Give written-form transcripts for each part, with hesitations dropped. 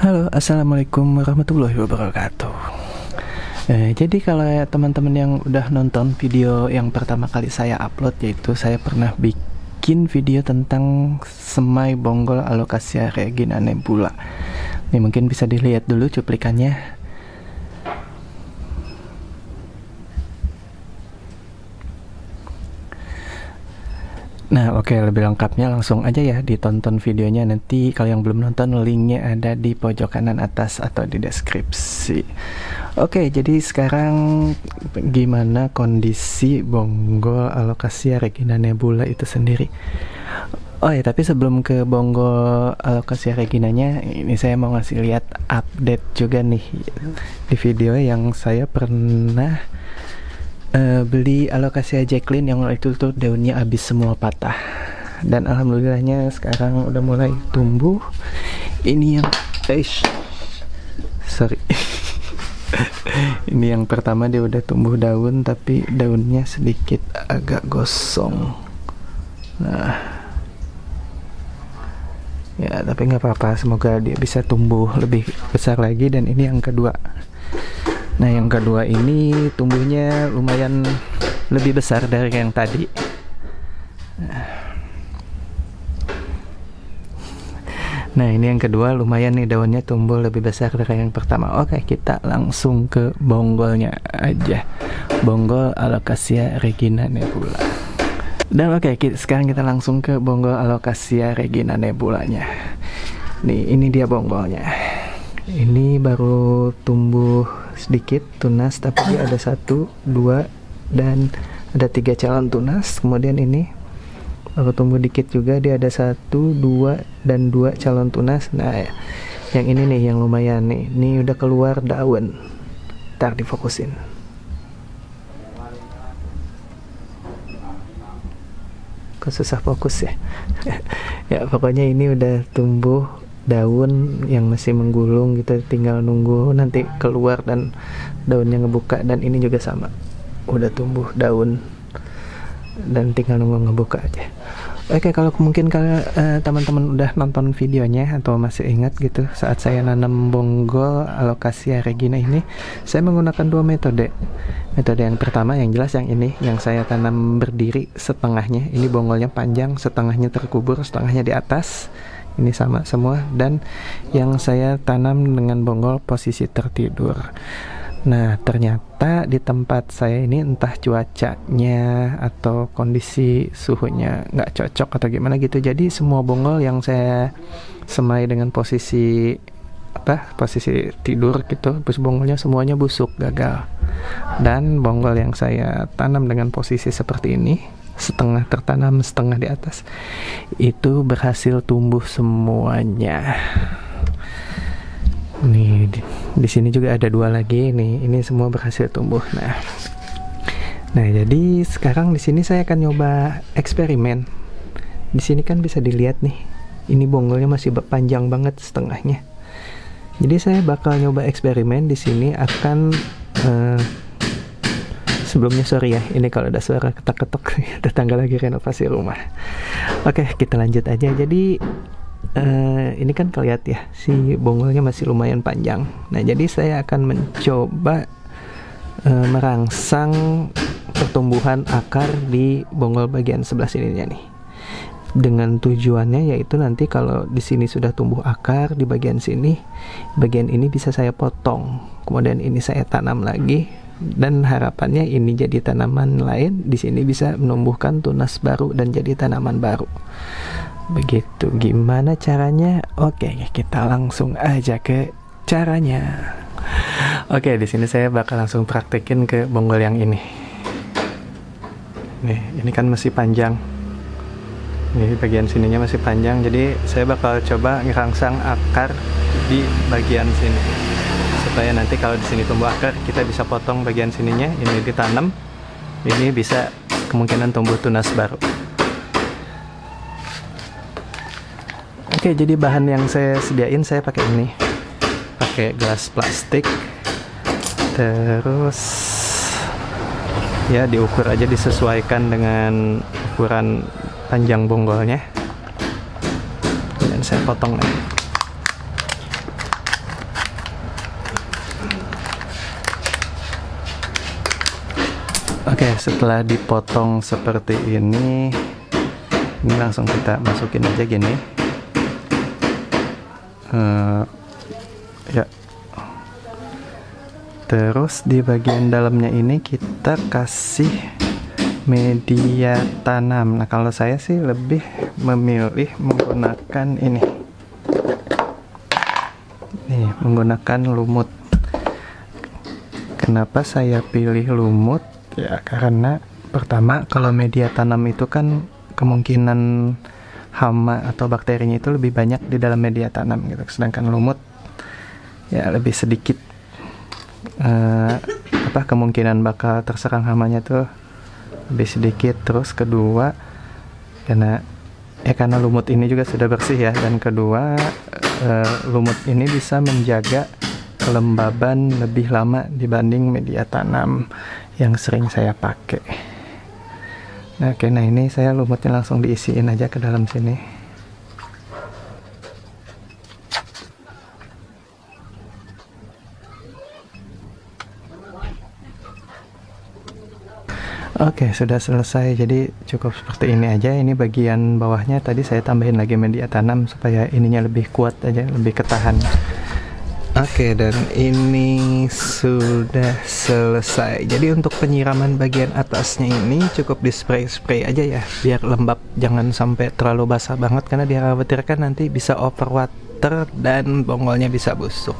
Halo, assalamualaikum warahmatullahi wabarakatuh. Jadi kalau teman-teman yang udah nonton video yang pertama kali saya upload, yaitu saya pernah bikin video tentang semai bonggol Alocasia regina nebula. Nih mungkin bisa dilihat dulu cuplikannya. Nah oke, lebih lengkapnya langsung aja ya ditonton videonya. Nanti kalau yang belum nonton, linknya ada di pojok kanan atas atau di deskripsi. Oke, jadi sekarang gimana kondisi bonggol Alocasia regina nebula itu sendiri. Oh ya, tapi sebelum ke bonggol Alocasia reginanya, ini saya mau ngasih lihat update juga nih di video yang saya pernah beli Alocasia Jacqueline yang itu tuh daunnya habis semua patah, dan alhamdulillahnya sekarang udah mulai tumbuh. Ini yang ini yang pertama, dia udah tumbuh daun tapi daunnya sedikit agak gosong. Nah ya, tapi nggak apa-apa, semoga dia bisa tumbuh lebih besar lagi. Dan ini yang kedua. Nah yang kedua ini tumbuhnya lumayan lebih besar dari yang tadi. Nah ini yang kedua, lumayan nih daunnya tumbuh lebih besar dari yang pertama. Oke, kita langsung ke bonggolnya aja. Bonggol Alocasia regina nebula. Dan oke, sekarang kita langsung ke bonggol Alocasia regina nebulanya. Nih ini dia bonggolnya. Ini baru tumbuh sedikit tunas, tapi dia ada 1, 2, dan ada 3 calon tunas. Kemudian ini baru tumbuh dikit juga, dia ada 1, 2, dan 2 calon tunas. Nah yang ini nih yang lumayan nih, ini udah keluar daun. Ntar difokusin. Kok susah fokus ya. Ya pokoknya ini udah tumbuh daun yang masih menggulung gitu, tinggal nunggu nanti keluar dan daunnya ngebuka. Dan ini juga sama, udah tumbuh daun dan tinggal nunggu ngebuka aja. Oke, kalau mungkin kalau teman-teman udah nonton videonya atau masih ingat gitu, saat saya nanam bonggol Alocasia regina ini, saya menggunakan 2 metode. Metode yang pertama yang jelas yang ini, yang saya tanam berdiri setengahnya. Ini bonggolnya panjang, setengahnya terkubur, setengahnya di atas. Ini sama semua. Dan yang saya tanam dengan bonggol posisi tertidur. Nah ternyata di tempat saya ini entah cuacanya atau kondisi suhunya nggak cocok atau gimana gitu, jadi semua bonggol yang saya semai dengan posisi posisi tidur gitu, terus bonggolnya semuanya busuk, gagal. Dan bonggol yang saya tanam dengan posisi seperti ini, setengah tertanam setengah di atas, itu berhasil tumbuh semuanya. Nih di sini juga ada 2 lagi nih, ini semua berhasil tumbuh. Nah jadi sekarang di sini saya akan nyoba eksperimen. Di sini kan bisa dilihat nih, ini bonggolnya masih panjang banget setengahnya. Jadi saya bakal nyoba eksperimen di sini. Akan sebelumnya sorry ya, ini kalau ada suara ketok-ketok, tetangga lagi renovasi rumah. Oke, kita lanjut aja. Jadi ini kan kelihatan ya, si bonggolnya masih lumayan panjang. Nah jadi saya akan mencoba merangsang pertumbuhan akar di bonggol bagian sebelah sininya nih, dengan tujuannya yaitu nanti kalau di sini sudah tumbuh akar di bagian sini, bagian ini bisa saya potong, kemudian ini saya tanam lagi, dan harapannya ini jadi tanaman lain di sini bisa menumbuhkan tunas baru dan jadi tanaman baru. Begitu. Gimana caranya? Oke, kita langsung aja ke caranya. Oke, di sini saya bakal langsung praktekin ke bonggol yang ini. Nih, ini kan masih panjang. Nih, bagian sininya masih panjang, jadi saya bakal coba ngerangsang akar di bagian sini. Supaya nanti kalau di sini tumbuh akar, kita bisa potong bagian sininya, ini ditanam. Ini bisa kemungkinan tumbuh tunas baru. Oke, jadi bahan yang saya sediain, saya pakai ini, pakai gelas plastik. Terus ya diukur aja, disesuaikan dengan ukuran panjang bonggolnya. Dan saya potong nih. Oke, setelah dipotong seperti ini langsung kita masukin aja gini. Ya. Terus di bagian dalamnya ini kita kasih media tanam. Nah, kalau saya sih lebih memilih menggunakan ini. Nih, menggunakan lumut. Kenapa saya pilih lumut? Ya, karena pertama kalau media tanam itu kan kemungkinan hama atau bakterinya itu lebih banyak di dalam media tanam gitu. Sedangkan lumut ya lebih sedikit kemungkinan bakal terserang hamanya tuh lebih sedikit. Terus kedua karena lumut ini juga sudah bersih ya, dan kedua lumut ini bisa menjaga kelembaban lebih lama dibanding media tanam yang sering saya pakai. Nah, ini saya lumutnya langsung diisiin aja ke dalam sini. Oke, sudah selesai. Jadi cukup seperti ini aja. Ini bagian bawahnya tadi saya tambahin lagi media tanam supaya ininya lebih kuat aja, lebih ketahan. Oke, dan ini sudah selesai. Jadi untuk penyiraman bagian atasnya ini cukup di spray aja ya, biar lembab, jangan sampai terlalu basah banget karena dikhawatirkan nanti bisa overwater dan bonggolnya bisa busuk.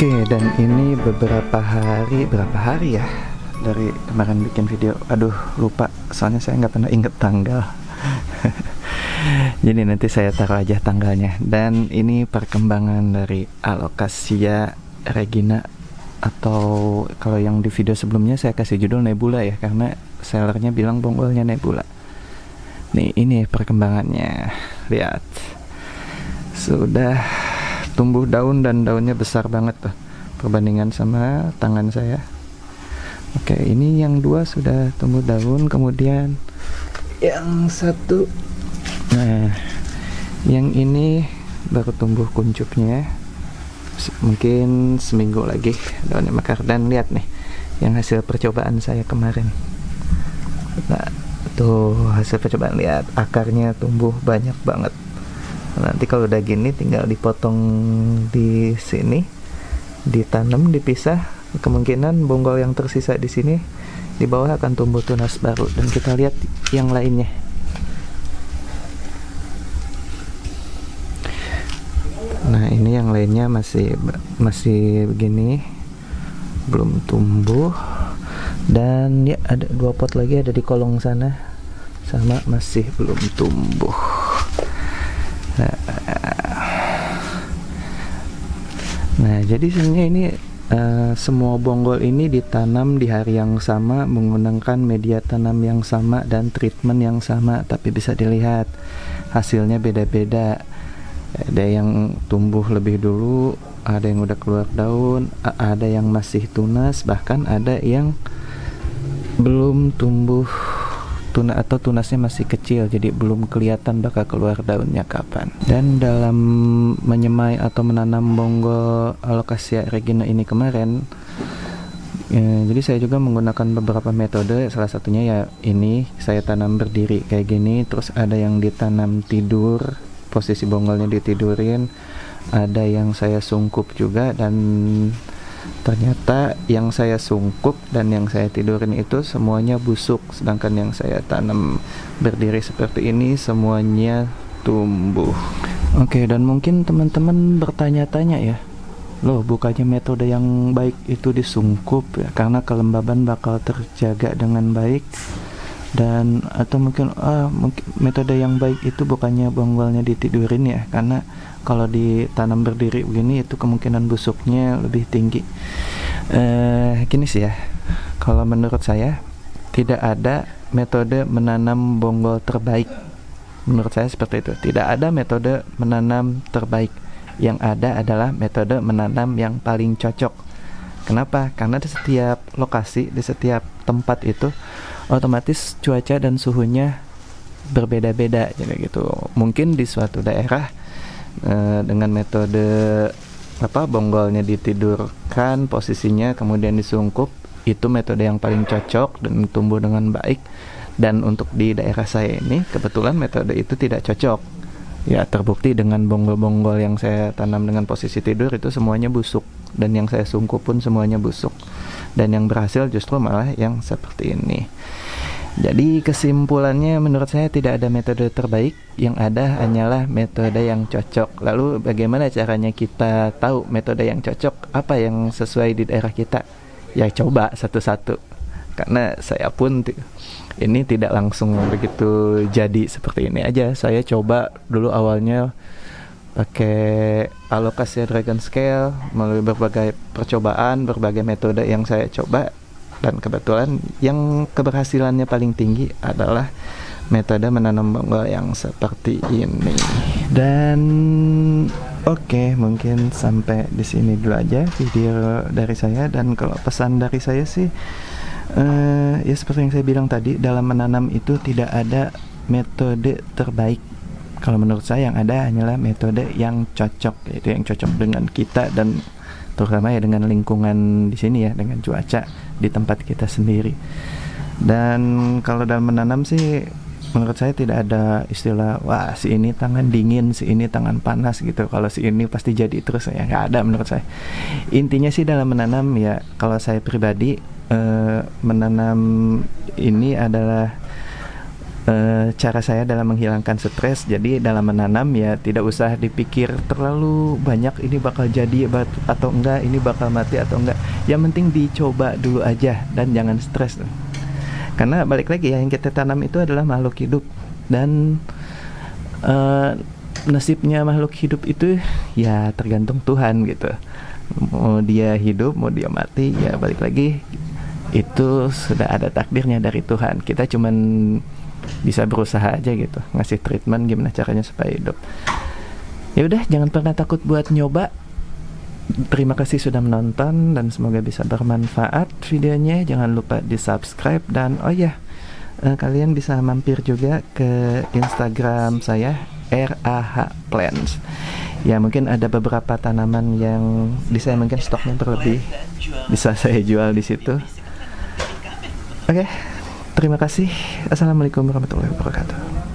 Oke, dan ini berapa hari ya dari kemarin bikin video. Aduh, lupa, soalnya saya nggak pernah inget tanggal. Jadi nanti saya taruh aja tanggalnya. Dan ini perkembangan dari Alocasia regina, atau kalau yang di video sebelumnya saya kasih judul Nebula ya, karena sellernya bilang bonggolnya Nebula. Nih, ini perkembangannya. Lihat, sudah tumbuh daun dan daunnya besar banget tuh perbandingan sama tangan saya. Oke, ini yang dua sudah tumbuh daun, kemudian yang satu, nah yang ini baru tumbuh kuncupnya, mungkin seminggu lagi daunnya mekar. Dan lihat nih yang hasil percobaan saya kemarin. Nah, tuh hasil percobaan, lihat akarnya tumbuh banyak banget. Nanti kalau udah gini tinggal dipotong di sini, ditanam, dipisah. Kemungkinan bonggol yang tersisa di sini di bawah akan tumbuh tunas baru. Dan kita lihat yang lainnya. Nah, ini yang lainnya masih begini, belum tumbuh. Dan ya ada 2 pot lagi ada di kolong sana, sama masih belum tumbuh. Nah, jadi sebenarnya ini semua bonggol ini ditanam di hari yang sama, menggunakan media tanam yang sama dan treatment yang sama, tapi bisa dilihat hasilnya beda-beda. Ada yang tumbuh lebih dulu, ada yang udah keluar daun, ada yang masih tunas, bahkan ada yang belum tumbuh atau tunasnya masih kecil, jadi belum kelihatan bakal keluar daunnya kapan. Dan dalam menyemai atau menanam bonggol Alocasia regina ini kemarin, jadi saya juga menggunakan beberapa metode. Salah satunya ya ini, saya tanam berdiri kayak gini. Terus ada yang ditanam tidur, posisi bonggolnya ditidurin. Ada yang saya sungkup juga, dan ternyata yang saya sungkup dan yang saya tidurin itu semuanya busuk, sedangkan yang saya tanam berdiri seperti ini semuanya tumbuh. Oke, dan mungkin teman-teman bertanya-tanya ya, loh bukannya metode yang baik itu disungkup ya, karena kelembaban bakal terjaga dengan baik. Dan atau mungkin metode yang baik itu bukannya bonggolnya ditidurin ya, karena kalau ditanam berdiri begini itu kemungkinan busuknya lebih tinggi. Gini sih ya, kalau menurut saya tidak ada metode menanam bonggol terbaik Menurut saya seperti itu. Tidak ada metode menanam terbaik. Yang ada adalah metode menanam yang paling cocok. Kenapa? Karena di setiap lokasi, di setiap tempat itu otomatis cuaca dan suhunya berbeda-beda gitu. Mungkin di suatu daerah dengan metode bonggolnya ditidurkan, posisinya kemudian disungkup, itu metode yang paling cocok dan tumbuh dengan baik. Dan untuk di daerah saya ini kebetulan metode itu tidak cocok. Ya terbukti dengan bonggol-bonggol yang saya tanam dengan posisi tidur itu semuanya busuk, dan yang saya sungkup pun semuanya busuk. Dan yang berhasil justru malah yang seperti ini. Jadi kesimpulannya menurut saya tidak ada metode terbaik, yang ada hanyalah metode yang cocok. Lalu bagaimana caranya kita tahu metode yang cocok, apa yang sesuai di daerah kita? Ya coba satu-satu. Karena saya pun ini tidak langsung begitu jadi seperti ini aja. Saya coba dulu awalnya pakai Alocasia Dragon Scale melalui berbagai percobaan, berbagai metode yang saya coba, dan kebetulan yang keberhasilannya paling tinggi adalah metode menanam bonggol yang seperti ini. Dan oke, mungkin sampai di sini dulu aja video dari saya. Dan kalau pesan dari saya sih ya seperti yang saya bilang tadi, dalam menanam itu tidak ada metode terbaik. Kalau menurut saya yang ada hanyalah metode yang cocok, yaitu yang cocok dengan kita dan terutama ya dengan lingkungan di sini ya, dengan cuaca di tempat kita sendiri. Dan kalau dalam menanam sih menurut saya tidak ada istilah wah si ini tangan dingin, si ini tangan panas gitu. Kalau si ini pasti jadi terus, ya nggak ada menurut saya. Intinya sih dalam menanam ya, kalau saya pribadi menanam ini adalah cara saya dalam menghilangkan stres. Jadi dalam menanam ya tidak usah dipikir terlalu banyak ini bakal jadi atau enggak, ini bakal mati atau enggak. Yang penting dicoba dulu aja dan jangan stres. Karena balik lagi ya, yang kita tanam itu adalah makhluk hidup, dan nasibnya makhluk hidup itu ya tergantung Tuhan gitu. Mau dia hidup, mau dia mati, ya balik lagi itu sudah ada takdirnya dari Tuhan. Kita cuman bisa berusaha aja gitu, ngasih treatment gimana caranya supaya hidup. Ya udah, jangan pernah takut buat nyoba. Terima kasih sudah menonton dan semoga bisa bermanfaat videonya. Jangan lupa di subscribe, dan oh ya, kalian bisa mampir juga ke Instagram saya RAH Plants. Ya mungkin ada beberapa tanaman yang di saya mungkin stoknya berlebih, bisa saya jual di situ. Oke, terima kasih. Assalamualaikum warahmatullahi wabarakatuh.